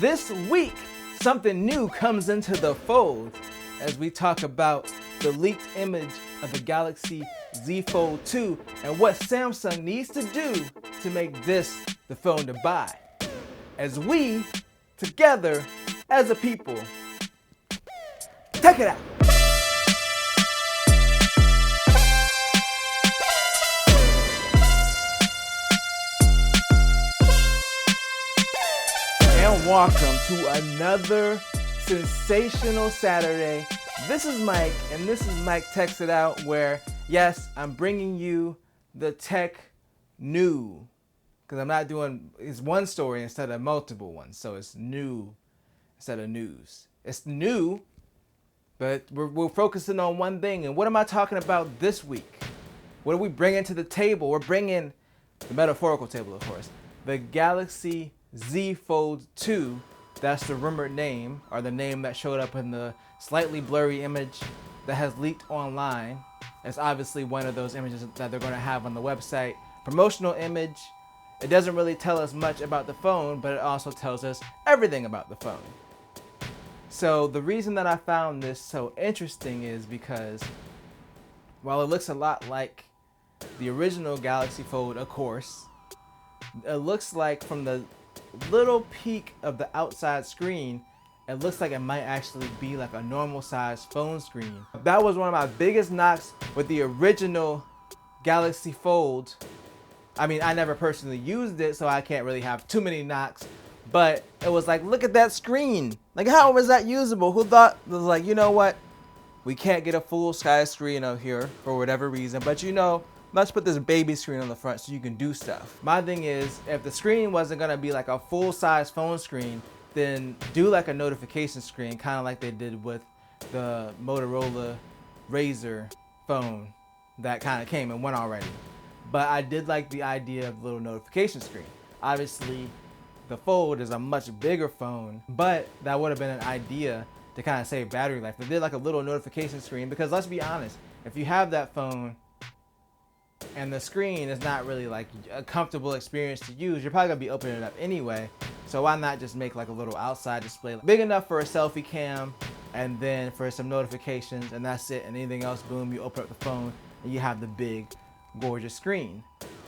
This week, something new comes into the fold as we talk about the leaked image of the Galaxy Z Fold 2 and what Samsung needs to do to make this the phone to buy. As we, together, as a people, check it out. And welcome to another sensational Saturday. This is Mike, and this is Mike Text It Out, where, yes, I'm bringing you the tech new. Because I'm not doing, it's one story instead of multiple ones. So it's new instead of news. It's new, but we're focusing on one thing. And what am I talking about this week? What are we bringing to the table? We're bringing the metaphorical table, of course. The Galaxy Z Fold 2, that's the rumored name, or the name that showed up in the slightly blurry image that has leaked online. It's obviously one of those images that they're going to have on the website. Promotional image. It doesn't really tell us much about the phone, but it also tells us everything about the phone. So the reason that I found this so interesting is because while it looks a lot like the original Galaxy Fold, of course, it looks like from the little peek of the outside screen, it looks like it might actually be like a normal size phone screen. That was one of my biggest knocks with the original Galaxy Fold. I mean, I never personally used it, so I can't really have too many knocks, but it was like, look at that screen. Like, how was that usable? Who thought, it was like, you know what? We can't get a full size screen up here for whatever reason, but you know, let's put this baby screen on the front so you can do stuff. My thing is, if the screen wasn't gonna be like a full-size phone screen, then do like a notification screen, kind of like they did with the Motorola Razr phone that kind of came and went already. But I did like the idea of the little notification screen. Obviously, the Fold is a much bigger phone, but that would have been an idea to kind of save battery life. They did like a little notification screen, because let's be honest, if you have that phone and the screen is not really like a comfortable experience to use, you're probably gonna be opening it up anyway. So why not just make like a little outside display, big enough for a selfie cam and then for some notifications, and that's it. And anything else, boom, you open up the phone and you have the big, gorgeous screen.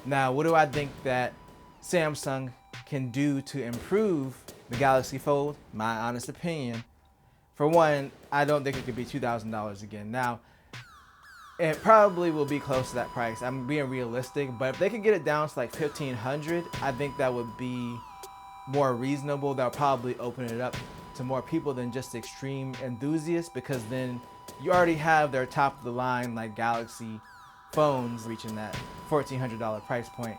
Now, what do I think that Samsung can do to improve the Galaxy Fold? My honest opinion, for one, I don't think it could be $2,000 again. Now, it probably will be close to that price. I'm being realistic, but if they could get it down to like $1,500, I think that would be more reasonable. That'll probably open it up to more people than just extreme enthusiasts, because then you already have their top of the line like Galaxy phones reaching that $1,400 price point.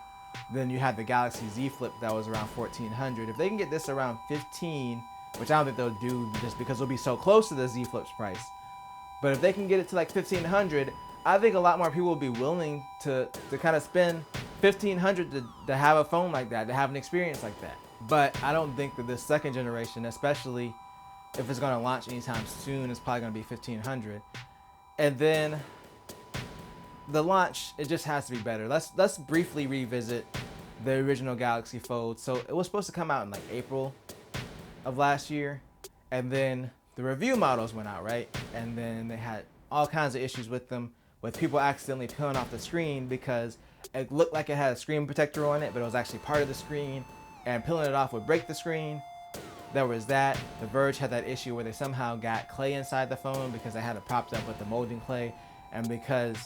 Then you have the Galaxy Z Flip that was around $1,400. If they can get this around $1,500, which I don't think they'll do just because it'll be so close to the Z Flip's price, but if they can get it to like $1,500, I think a lot more people will be willing to kind of spend $1,500 to have a phone like that, to have an experience like that. But I don't think that this second generation, especially if it's going to launch anytime soon, is probably going to be $1,500. And then the launch, it just has to be better. Let's briefly revisit the original Galaxy Fold. So it was supposed to come out in like April of last year, and then the review models went out, right? And then they had all kinds of issues with them, with people accidentally peeling off the screen because it looked like it had a screen protector on it, but it was actually part of the screen, and peeling it off would break the screen. There was that. The Verge had that issue where they somehow got clay inside the phone because they had it propped up with the molding clay, and because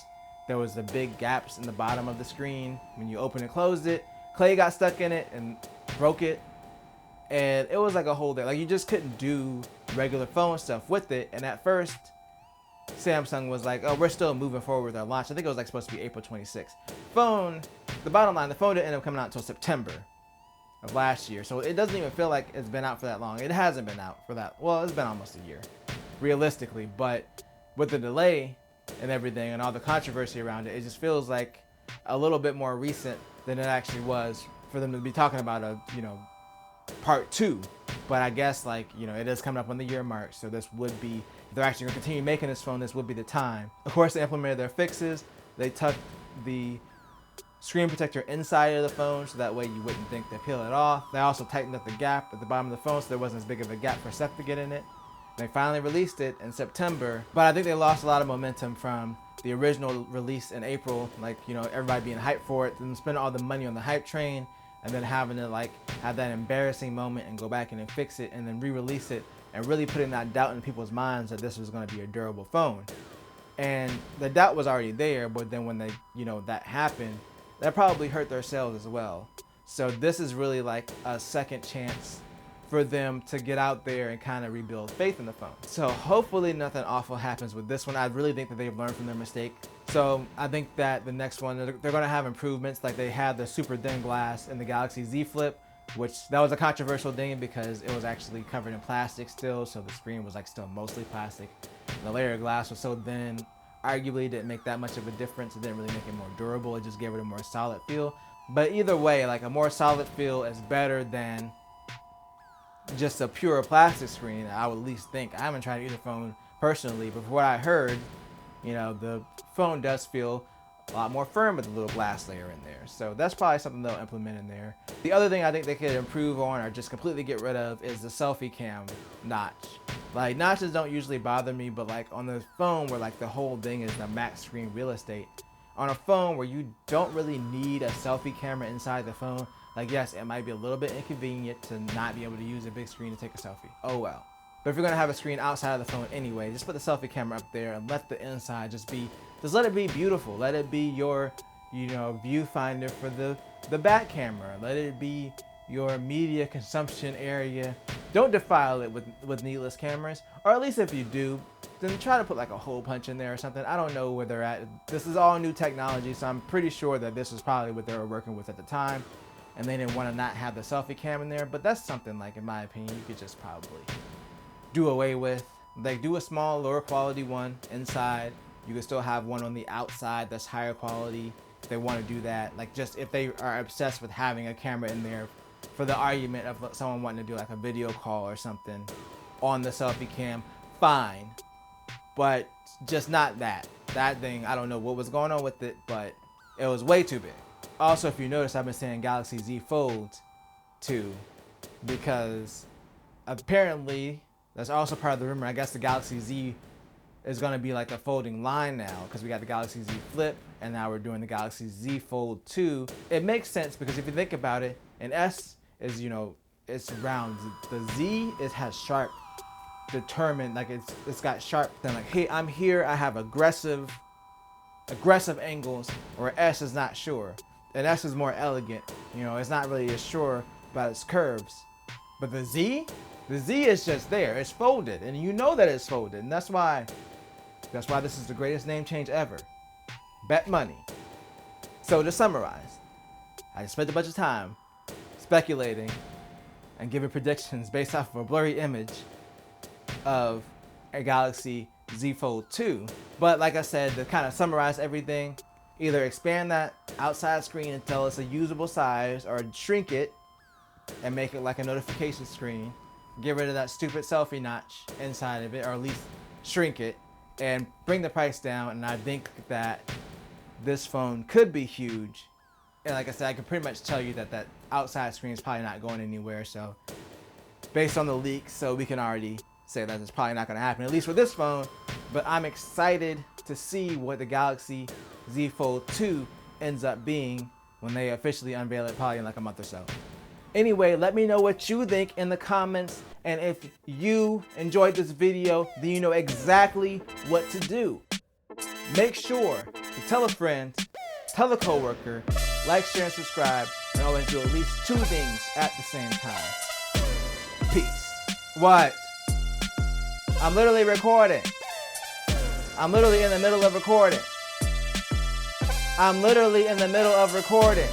there was the big gaps in the bottom of the screen, when you open and closed it, clay got stuck in it and broke it. And it was like a whole day. Like, you just couldn't do regular phone stuff with it. And at first, Samsung was like, oh, we're still moving forward with our launch. I think it was like supposed to be April 26th. The bottom line, the phone didn't end up coming out until September of last year. So it doesn't even feel like it's been out for that long. It hasn't been out for that. Well, it's been almost a year, realistically. But with the delay and everything and all the controversy around it, it just feels like a little bit more recent than it actually was for them to be talking about a, part 2. But I guess, like, it is coming up on the year mark, so this would be, if they're actually going to continue making this phone, this would be the time. Of course, they implemented their fixes. They tucked the screen protector inside of the phone, so that way you wouldn't think to peel it off. They also tightened up the gap at the bottom of the phone so there wasn't as big of a gap for sept to get in it. They finally released it in September, but I think they lost a lot of momentum from the original release in April. Like, you know, everybody being hyped for it and spending all the money on the hype train, and then having to like have that embarrassing moment and go back in and fix it and then re-release it, and really putting that doubt in people's minds that this was going to be a durable phone. And the doubt was already there, but then when they, you know, that happened, that probably hurt their sales as well. So this is really like a second chance for them to get out there and kind of rebuild faith in the phone. So hopefully nothing awful happens with this one. I really think that they've learned from their mistake. So I think that the next one, they're going to have improvements. Like they had the super thin glass in the Galaxy Z Flip, which that was a controversial thing because it was actually covered in plastic still. So the screen was like still mostly plastic. The layer of glass was so thin, arguably didn't make that much of a difference. It didn't really make it more durable. It just gave it a more solid feel. But either way, like a more solid feel is better than just a pure plastic screen, I would at least think. I haven't tried either phone personally, but from what I heard, you know, the phone does feel a lot more firm with the little glass layer in there. So that's probably something they'll implement in there. The other thing I think they could improve on or just completely get rid of is the selfie cam notch. Like notches don't usually bother me, but like on the phone where like the whole thing is the max screen real estate, on a phone where you don't really need a selfie camera inside the phone, like yes, it might be a little bit inconvenient to not be able to use a big screen to take a selfie. Oh well. But if you're gonna have a screen outside of the phone anyway, just put the selfie camera up there and let the inside just let it be beautiful. Let it be your, you know, viewfinder for the back camera. Let it be your media consumption area. Don't defile it with needless cameras, or at least if you do, then try to put like a hole punch in there or something. I don't know where they're at. This is all new technology, so I'm pretty sure that this was probably what they were working with at the time, and they didn't want to not have the selfie cam in there. But that's something, like, in my opinion, you could just probably do away with. Like, do a small, lower quality one inside. You can still have one on the outside that's higher quality if they want to do that. Like, just if they are obsessed with having a camera in there for the argument of someone wanting to do like a video call or something on the selfie cam, fine. But just not that. That thing, I don't know what was going on with it, but it was way too big. Also, if you notice, I've been saying Galaxy Z Fold 2 because apparently that's also part of the rumor. I guess the Galaxy Z is going to be like a folding line now because we got the Galaxy Z Flip and now we're doing the Galaxy Z Fold 2. It makes sense because if you think about it, an S is, you know, it's round. The Z has sharp, determined, like it's got sharp thing. Like, hey, I'm here. I have aggressive angles. Or S is not sure. And S is more elegant. You know, it's not really as sure about its curves. But the Z is just there. It's folded, and you know that it's folded, and that's why this is the greatest name change ever. Bet money. So to summarize, I spent a bunch of time speculating and giving predictions based off of a blurry image of a Galaxy Z Fold 2. But like I said, to kind of summarize everything, either expand that outside screen until it's a usable size, or shrink it and make it like a notification screen. Get rid of that stupid selfie notch inside of it, or at least shrink it, and bring the price down. And I think that this phone could be huge. And like I said, I can pretty much tell you that that outside screen is probably not going anywhere. So based on the leaks, so we can already say that it's probably not going to happen, at least with this phone. But I'm excited to see what the Galaxy Z Fold 2 ends up being when they officially unveil it, probably in like a month or so. Anyway, let me know what you think in the comments, and if you enjoyed this video, then you know exactly what to do. Make sure to tell a friend, tell a coworker, like, share, and subscribe, and always do at least 2 things at the same time. Peace. What? I'm literally recording. I'm literally in the middle of recording. I'm literally in the middle of recording.